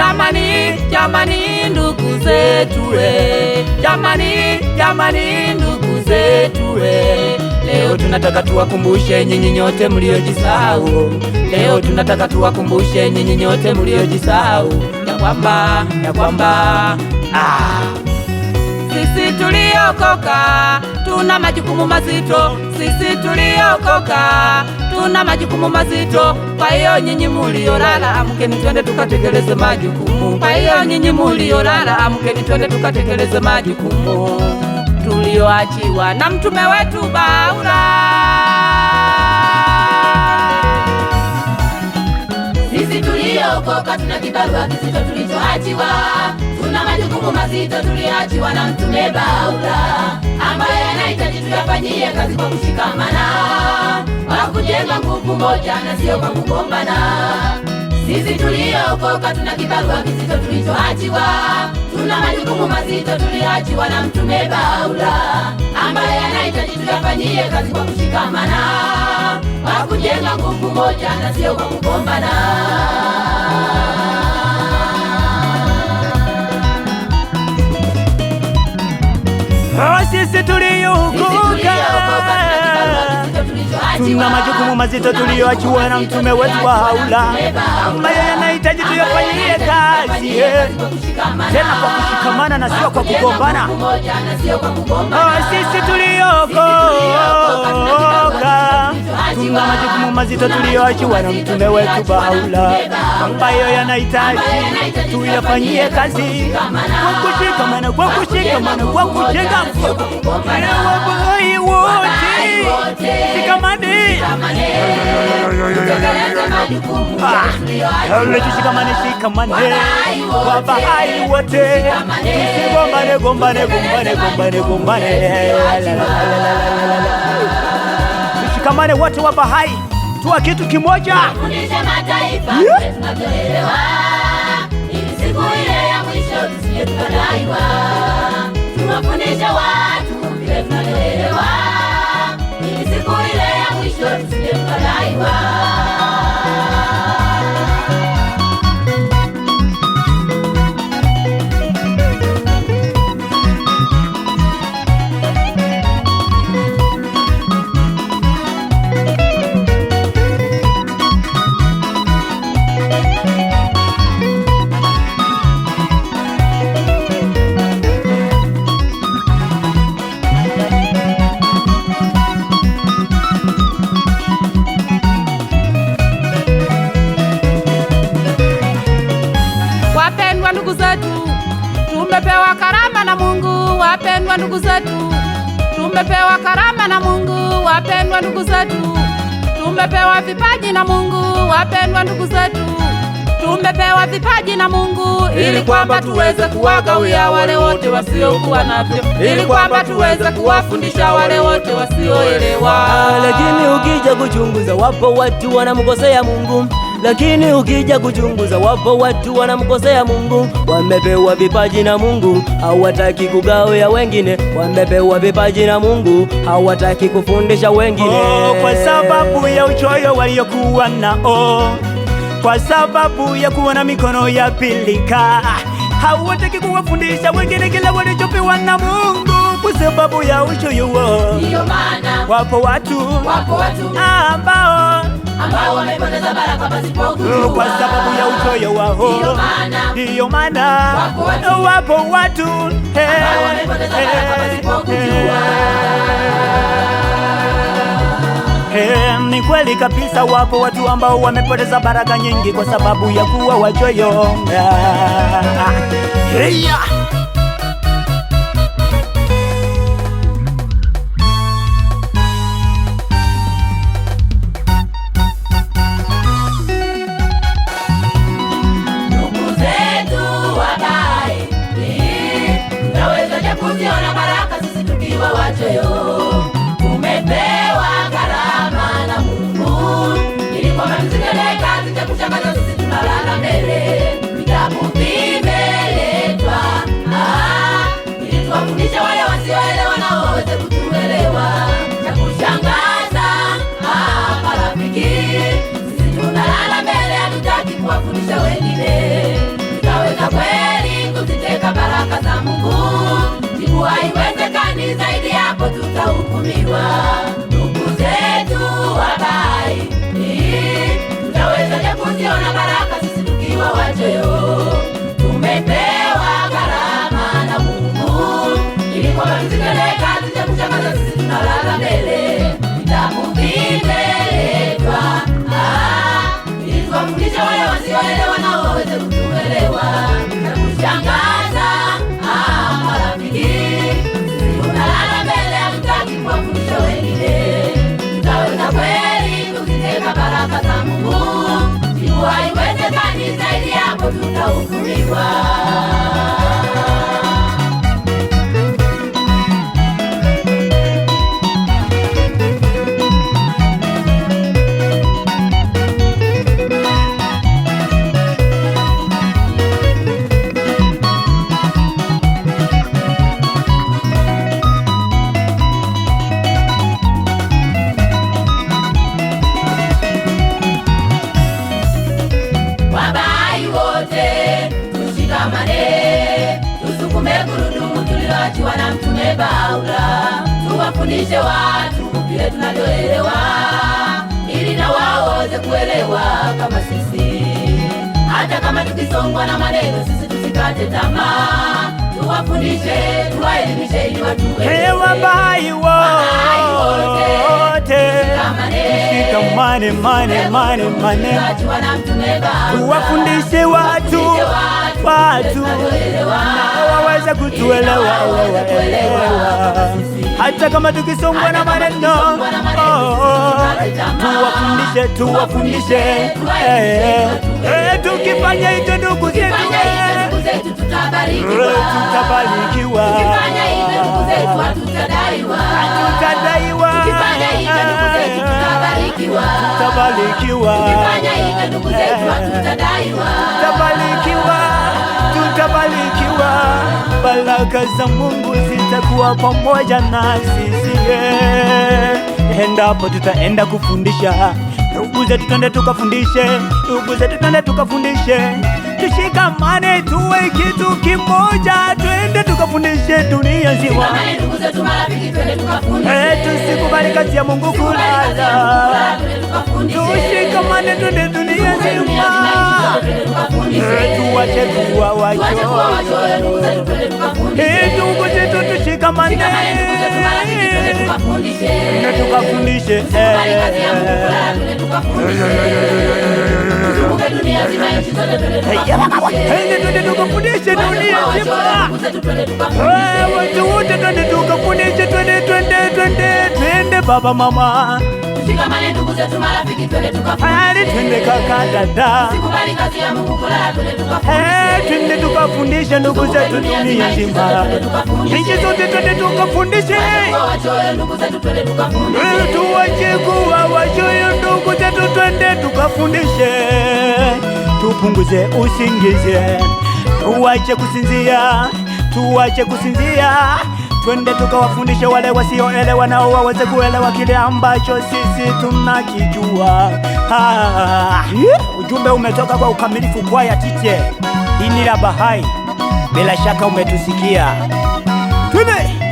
Jamani, jamani ndugu zetu we, jamani, jamani ndugu zetu we. Leo tunataka tuwakumbushe nyinyi nyote mliojisahau. Leo tunataka tuwakumbushe nyinyi nyote mliojisahau ya kwamba sisi tuliokoka tuna majukumu mazito. Sisi tuliokoka tuna majukumu mazito. Kwa hiyo nyinyi muliolala, amkeni twende tukatekeleze majukumu. Kwa hiyo nyinyi muliolala, amkeni twende tukatekeleze majukumu tulioachiwa na mtume wetu Baula. Sisi tuliokoka tuna kibarua kizito tulichoachiwa. Tuna majukumu mazito tulioachiwa na mtume Baula, ambaye anahitaji tuyafanyie kazi kwa kushikamana, kwa kujenga nguvu moja na sio kwa kugombana. Sisi tuliokoka tuna kibarua kizito tulichoachiwa. Tuna majukumu mazito tulioachiwa na mtume Baula, ambaye anahitaji tuyafanyie kazi kwa kushikamana, kwa kujenga nguvu moja na sio kwa kugombana. Sisi tuliokoka tuna majukumu mazito tulioachiwa na mtume wetu Baula, ambaye anahitaji tuyafanyie kazi tena kwa kushikamana na sio kwa kugombana. Sisi tuliokoka tuna majukumu mazito tulioachiwa na mtume wetu Baula, ambaye yanahitaji tuyafanyie kazi kwa kushikamana, kwa kushikamana, kwa kujenga Wabahai wote shikamane. Shikamane, shikamane Wabahai wote, gombane, gombane, gombane, gombane, gombane. Shikamane wote Wabahai, tuwa kitu kimoja. Fundisha mataifa tunavyoelewa, ili siku ile ya mwisho tusije tukadaiwa. Tuwafundisha watu vile tunavyoelewa, ili siku ile ya mwisho tusije tukadaiwa. Tumepewa karama na Mungu, wapendwa ndugu zetu. Tumepewa karama na Mungu, wapendwa ndugu zetu. Tumepewa vipaji na Mungu, wapendwa ndugu zetu. Tumepewa vipaji na Mungu ili kwamba tuweze kuwagawia wale wote wasiokuwa navyo, ili kwamba tuweze kuwafundisha wale wote wasioelewa. Lakini ukija kuchunguza, wapo watu wanamkosea Mungu. Lakini ukija kuchunguza, wapo watu wanamkosea Mungu. Wamepewa vipaji na Mungu, hawataki kugawia wengine. Wamepewa vipaji na Mungu, hawataki kufundisha wengine. Kwa sababu ya uchoyo waliokuwa nao, kwa sababu ya kuwa na mikono ya pilika, hawataki kuwafundisha wengine kila walichopewa na Mungu. Kwa sababu ya uchoyo wao, ndiyo maana wapo watu ambao wamepoteza baraka pasipo kujua. Kwa sababu ya uchoyo wao, ndiyo maana wapo watu wamepoteza baraka pasipo kujua. Ni kweli kabisa, wapo watu ambao wamepoteza baraka nyingi kwa sababu ya kuwa wachoyo. Kuziona baraka sisi tukiwa wachoyo. Tumepewa karama na Mungu ili kwamba tuzitende kazi cha kushangaza. Sisi tunalala mbele, vitabu vimeletwa tunahukumiwa. Ndugu zetu Wabahai, tutawezaje kuziona baraka sisi tukiwa wachoyo? Tumepewa karama na Mungu ili kwamba tuzitende kazi za kutangaza sisi tunalala mbele. Vitabu vimeletwa ili tuwafundishe wale wasioelewa nao waweze kutuelewa. Na kushangaza marafiki, sisi tunalala mbele, hatutaki kuwafundisha wengine. Tutaweza kweli kuziteka baraka za Mungu? Jibu haiwezekani, zaidi hapo tutahukumiwa. Wabahai wote tushikamane, tusukume gurudumu tuliloachiwa na Mtume Paula. Tuwafundishe watu vile tunavyoelewa, ili na wao waweze kuelewa kama sisi. Hata kama tukisongwa na maneno, sisi tusikate tamaa. Tuwafundishe, tuwaelimishe ili watu waelewe. Wabahai wote tushikamane, tuwafundishe watu nao waweze kutuelewa. Hata kama tukisongwa na maneno, tuwafundishe. Tukifanya hivyo ndugu zetu tutabarikiwa. Tutabarikiwa. Baraka za Mungu zitakuwa pamoja na sisi. Endapo tutaenda kufundisha ndugu zetu, twende tukafundishe. Tushikamane, tuwe kitu kimoja, twende tukafundishe dunia nzima. Tusikubali kazi ya Mungu kulala. Tushikamane, twende dunia nzima. Tuwache kuwa wachoyo. Ndugu zetu tushikamane, tukafundishe. Twende tukafundishe dunia nzima. Watu wote twende tukafundishe. Twende baba mama, tushikamane ndugu zetu marafiki, twende tukafundishe. Twende kaka dada, sikubali kazi ya Mungu kulala, twende tukafundishe. Twende tukafundishe ndugu zetu dunia nzima. Nchi zote twende tukafundishe. Tuwache kuwa wachoyo ndugu zetu, twende tukafundishe. Tupunguze usingizi, tuwache kusinzia. Twende tukawafundishe wale wasioelewa, nao waweze kuelewa kile ambacho sisi tunakijua. Ujumbe umetoka kwa Ukamilifu Kwaya Tiche. Hii ni la Bahai, bila shaka umetusikia. Twende.